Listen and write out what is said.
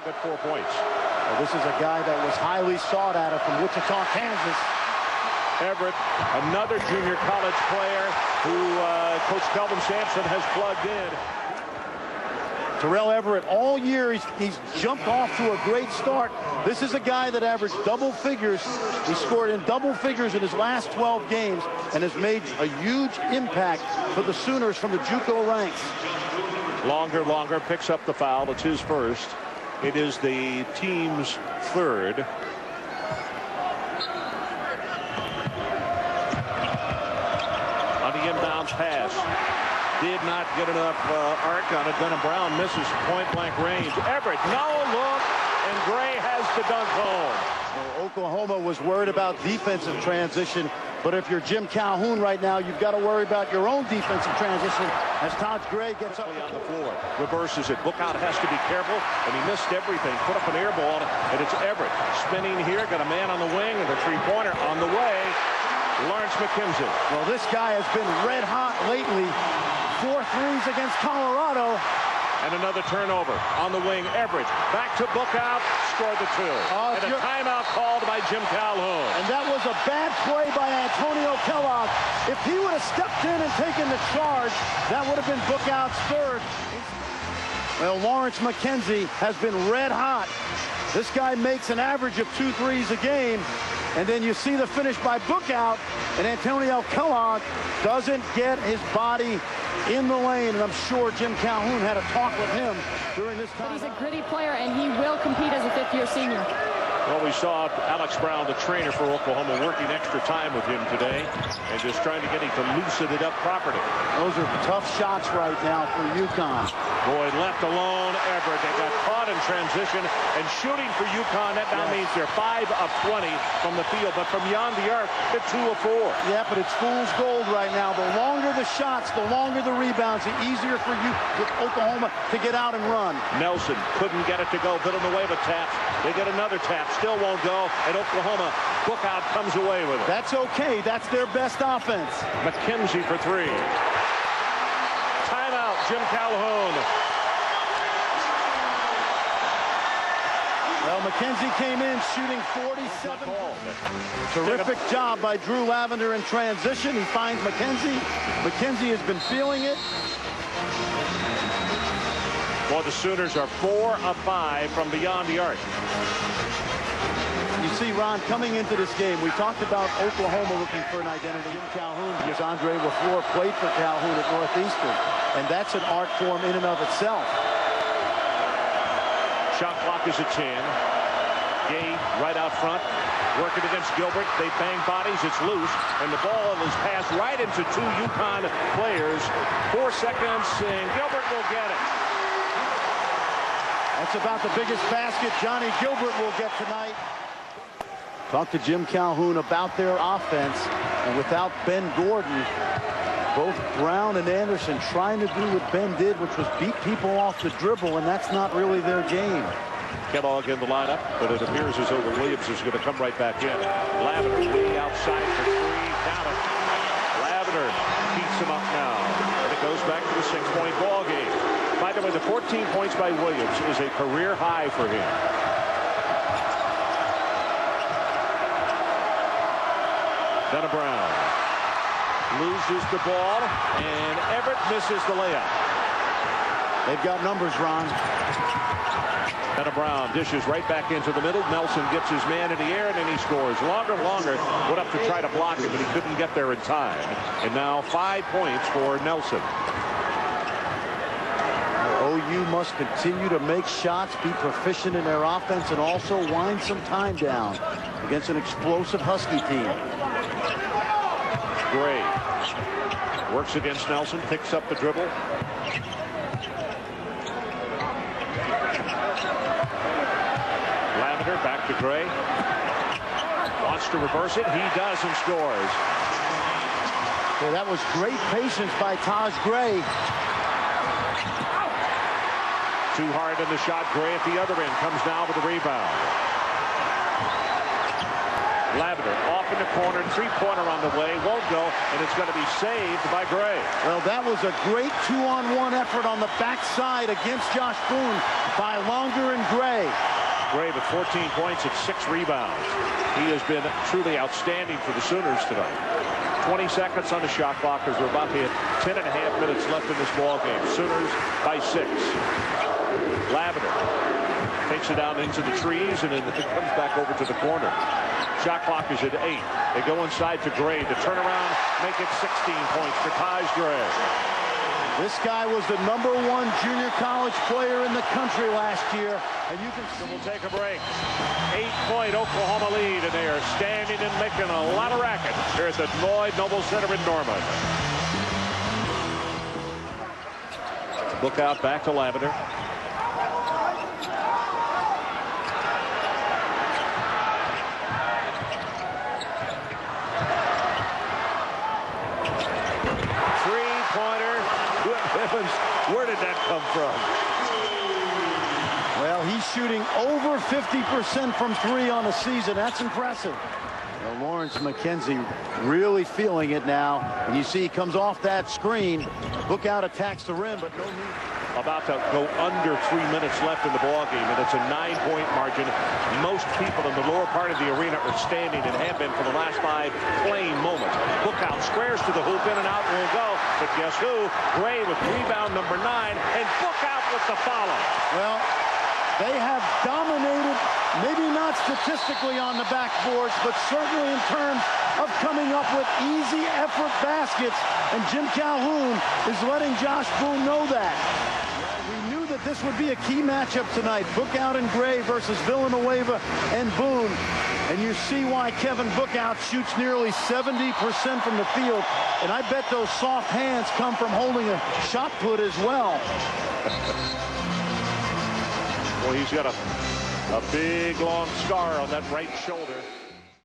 got 4 points. Well, this is a guy that was highly sought after from Wichita, Kansas. Everett, another junior college player who Coach Kelvin Sampson has plugged in. Terrell Everett, all year, he's jumped off to a great start. This is a guy that averaged double figures. He scored in double figures in his last 12 games and has made a huge impact for the Sooners from the JUCO ranks. Longer, picks up the foul. It's his first. It is the team's third. On the inbounds pass. Did not get enough arc on it. Denham Brown misses point-blank range. Everett, no look, and Gray has the dunk home. Well, Oklahoma was worried about defensive transition, but if you're Jim Calhoun right now, you've got to worry about your own defensive transition as Taj Gray gets up on the floor. Reverses it. Bookout has to be careful, and he missed everything. Put up an air ball, and it's Everett. Spinning here, got a man on the wing, and the three-pointer on the way. Lawrence McKenzie. Well, this guy has been red hot lately. 4 threes against Colorado. And another turnover on the wing. Everett back to Bookout, scored the 2. And a timeout called by Jim Calhoun. And that was a bad play by Antonio Kellogg. If he would have stepped in and taken the charge, that would have been Bookout's third. Well, Lawrence McKenzie has been red hot. This guy makes an average of 2 threes a game. And then you see the finish by Bookout, and Antonio Kellogg doesn't get his body in the lane, and I'm sure Jim Calhoun had a talk with him during this time. But he's a gritty player, and he will compete as a fifth-year senior. Well, we saw Alex Brown, the trainer for Oklahoma, working extra time with him today and just trying to get him to loosen it up properly. Those are tough shots right now for UConn. Boy, left alone, Everett. They got caught in transition and shooting for UConn. That now means they're 5 of 20 from the field, but from beyond the arc, they're 2 of 4. Yeah, but it's fool's gold right now. The longer the shots, the longer the rebounds, the easier for you with Oklahoma to get out and run. Nelson couldn't get it to go. Villanova taps. They get another tap. Still won't go. And Oklahoma, Bookout comes away with it. That's okay. That's their best offense. McKenzie for 3. Timeout, Jim Calhoun. Well, McKenzie came in shooting 47. Terrific job by Drew Lavender in transition. He finds McKenzie. McKenzie has been feeling it. Well, the Sooners are 4 of 5 from beyond the arc. You see, Ron, coming into this game, we talked about Oklahoma looking for an identity. Jim Calhoun, because Andre LaFleur played for Calhoun at Northeastern, and that's an art form in and of itself. Shot clock is at 10. Gay right out front, working against Gilbert. They bang bodies, it's loose, and the ball is passed right into 2 UConn players. 4 seconds, and Gilbert will get it. That's about the biggest basket Johnny Gilbert will get tonight. Talk to Jim Calhoun about their offense, and without Ben Gordon, both Brown and Anderson trying to do what Ben did, which was beat people off the dribble, and that's not really their game. Kellogg in the lineup, but it appears as though the Williams is going to come right back in. Lavender way outside for 3. Down it. Lavender beats him up now, and it goes back to the 6-point ball game. By the way, the 14 points by Williams is a career high for him. Denham Brown loses the ball, and Everett misses the layup. They've got numbers, Ron. Denham Brown dishes right back into the middle. Nelson gets his man in the air, and then he scores. Longer, went up to try to block it, but he couldn't get there in time. And now 5 points for Nelson. OU must continue to make shots, be proficient in their offense, and also wind some time down against an explosive Husky team. Gray works against Nelson, picks up the dribble. Lavender back to Gray. Wants to reverse it. He does and scores. Well, that was great patience by Taj Gray. Too hard in the shot. Gray at the other end comes down with the rebound. Lavender off in the corner, 3-pointer on the way, won't go, and it's going to be saved by Gray. Well, that was a great 2-on-1 effort on the backside against Josh Boone by Longer and Gray. Gray with 14 points and 6 rebounds. He has been truly outstanding for the Sooners tonight. 20 seconds on the shot clock as we're about to hit 10.5 minutes left in this ball game. Sooners by 6. Lavender takes it down into the trees and then it comes back over to the corner. Shot clock is at 8. They go inside to Gray. The turnaround, make it 16 points for Taj Gray. This guy was the #1 junior college player in the country last year, and you can see. We'll take a break. 8-point Oklahoma lead, and they are standing and making a lot of racket here at the Lloyd Noble Center in Norman. Look out back to Lavender. Where did that come from? Well, he's shooting over 50% from 3 on the season. That's impressive. Well, Lawrence McKenzie really feeling it now. And you see he comes off that screen. Look out, attacks the rim, but no need. About to go under 3 minutes left in the ball game, and it's a 9-point margin. Most people in the lower part of the arena are standing and have been for the last 5 playing moments. Look out, squares to the hoop, in and out will go. But guess who? Gray with rebound number 9, and Book out with the follow. Well, they have dominated, maybe not statistically on the backboards, but certainly in terms of coming up with easy effort baskets. And Jim Calhoun is letting Josh Boone know that. We knew that this would be a key matchup tonight. Bookout and Gray versus Villanueva and Boone. And you see why Kevin Bookout shoots nearly 70% from the field. And I bet those soft hands come from holding a shot put as well. Well, he's got a big, long scar on that right shoulder.